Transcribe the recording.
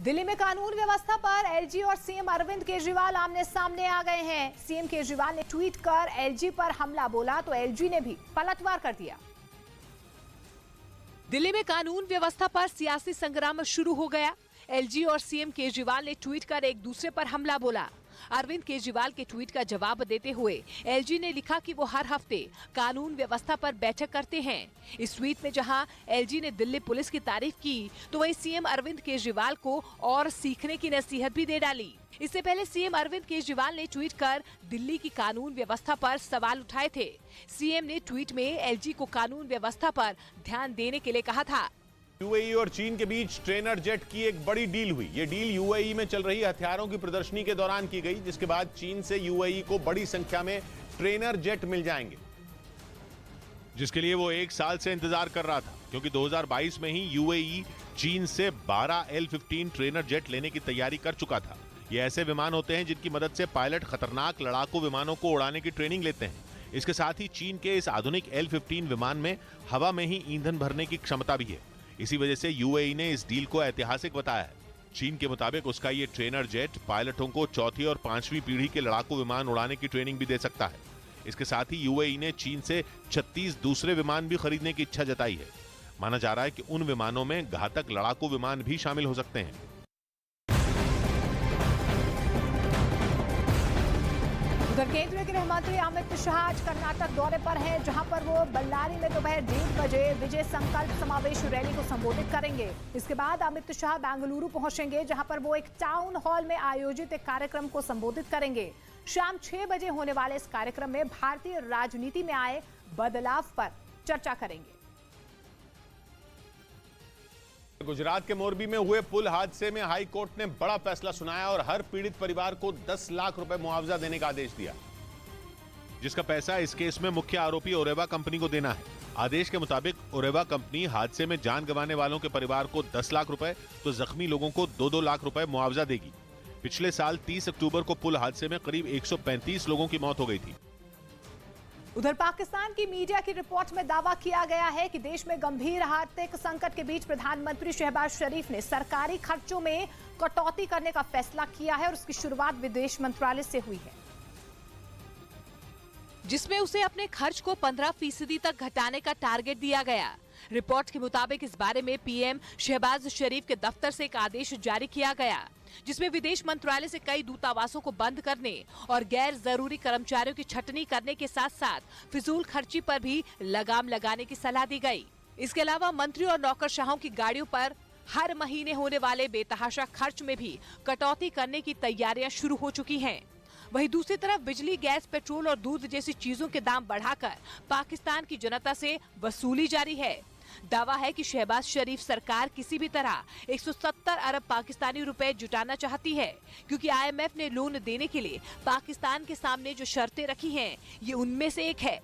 दिल्ली में कानून व्यवस्था पर एलजी और सीएम अरविंद केजरीवाल आमने सामने आ गए हैं। सीएम केजरीवाल ने ट्वीट कर एलजी पर हमला बोला तो एलजी ने भी पलटवार कर दिया। दिल्ली में कानून व्यवस्था पर सियासी संग्राम शुरू हो गया। एलजी और सीएम केजरीवाल ने ट्वीट कर एक दूसरे पर हमला बोला। अरविंद केजरीवाल के ट्वीट का जवाब देते हुए एलजी ने लिखा कि वो हर हफ्ते कानून व्यवस्था पर बैठक करते हैं। इस ट्वीट में जहां एलजी ने दिल्ली पुलिस की तारीफ की तो वहीं सीएम अरविंद केजरीवाल को और सीखने की नसीहत भी दे डाली। इससे पहले सीएम अरविंद केजरीवाल ने ट्वीट कर दिल्ली की कानून व्यवस्था पर सवाल उठाए थे। सीएम ने ट्वीट में एलजी को कानून व्यवस्था पर ध्यान देने के लिए कहा था। यूएई और चीन के बीच ट्रेनर जेट की एक बड़ी डील हुई। ये डील यूएई में चल रही हथियारों की प्रदर्शनी के दौरान की गई, जिसके बाद चीन से यूएई को बड़ी संख्या में ट्रेनर जेट मिल जाएंगे, जिसके लिए वो 1 साल से इंतजार कर रहा था, क्योंकि 2022 में ही यूएई चीन से 12 L-15 ट्रेनर जेट लेने की तैयारी कर चुका था। ये ऐसे विमान होते हैं जिनकी मदद से पायलट खतरनाक लड़ाकू विमानों को उड़ाने की ट्रेनिंग लेते हैं। इसके साथ ही चीन के इस आधुनिक L-15 विमान में हवा में ही ईंधन भरने की क्षमता भी है। इसी वजह से यूएई ने इस डील को ऐतिहासिक बताया है। चीन के मुताबिक उसका ये ट्रेनर जेट पायलटों को 4थी और 5वीं पीढ़ी के लड़ाकू विमान उड़ाने की ट्रेनिंग भी दे सकता है। इसके साथ ही यूएई ने चीन से 36 दूसरे विमान भी खरीदने की इच्छा जताई है। माना जा रहा है कि उन विमानों में घातक लड़ाकू विमान भी शामिल हो सकते हैं। उधर केंद्रीय गृह मंत्री अमित शाह आज कर्नाटक दौरे पर हैं, जहां पर वो बल्लारी में दोपहर 1:30 बजे विजय संकल्प समावेश रैली को संबोधित करेंगे। इसके बाद अमित शाह बेंगलुरु पहुंचेंगे, जहां पर वो एक टाउन हॉल में आयोजित एक कार्यक्रम को संबोधित करेंगे। शाम 6 बजे होने वाले इस कार्यक्रम में भारतीय राजनीति में आए बदलाव पर चर्चा करेंगे। गुजरात के मोरबी में हुए पुल हादसे में हाई कोर्ट ने बड़ा फैसला सुनाया और हर पीड़ित परिवार को 10 लाख रुपए मुआवजा देने का आदेश दिया, जिसका पैसा इस केस में मुख्य आरोपी ओरेवा कंपनी को देना है। आदेश के मुताबिक ओरेवा कंपनी हादसे में जान गंवाने वालों के परिवार को 10 लाख रुपए तो जख्मी लोगों को 2-2 लाख रुपए मुआवजा देगी। पिछले साल 30 अक्टूबर को पुल हादसे में करीब 135 लोगों की मौत हो गई थी। उधर पाकिस्तान की मीडिया की रिपोर्ट में दावा किया गया है कि देश में गंभीर आर्थिक संकट के बीच प्रधानमंत्री शहबाज शरीफ ने सरकारी खर्चों में कटौती करने का फैसला किया है और उसकी शुरुआत विदेश मंत्रालय से हुई है, जिसमें उसे अपने खर्च को 15% तक घटाने का टारगेट दिया गया। रिपोर्ट के मुताबिक इस बारे में पीएम शहबाज शरीफ के दफ्तर से एक आदेश जारी किया गया, जिसमें विदेश मंत्रालय से कई दूतावासों को बंद करने और गैर जरूरी कर्मचारियों की छटनी करने के साथ साथ फिजूल खर्ची पर भी लगाम लगाने की सलाह दी गई। इसके अलावा मंत्री और नौकरशाहों की गाड़ियों पर हर महीने होने वाले बेतहाशा खर्च में भी कटौती करने की तैयारियां शुरू हो चुकी हैं। वहीं दूसरी तरफ बिजली, गैस, पेट्रोल और दूध जैसी चीजों के दाम बढ़ाकर पाकिस्तान की जनता से वसूली जारी है। दावा है कि शहबाज शरीफ सरकार किसी भी तरह 170 अरब पाकिस्तानी रुपए जुटाना चाहती है, क्योंकि आईएमएफ ने लोन देने के लिए पाकिस्तान के सामने जो शर्तें रखी हैं, ये उनमें से एक है।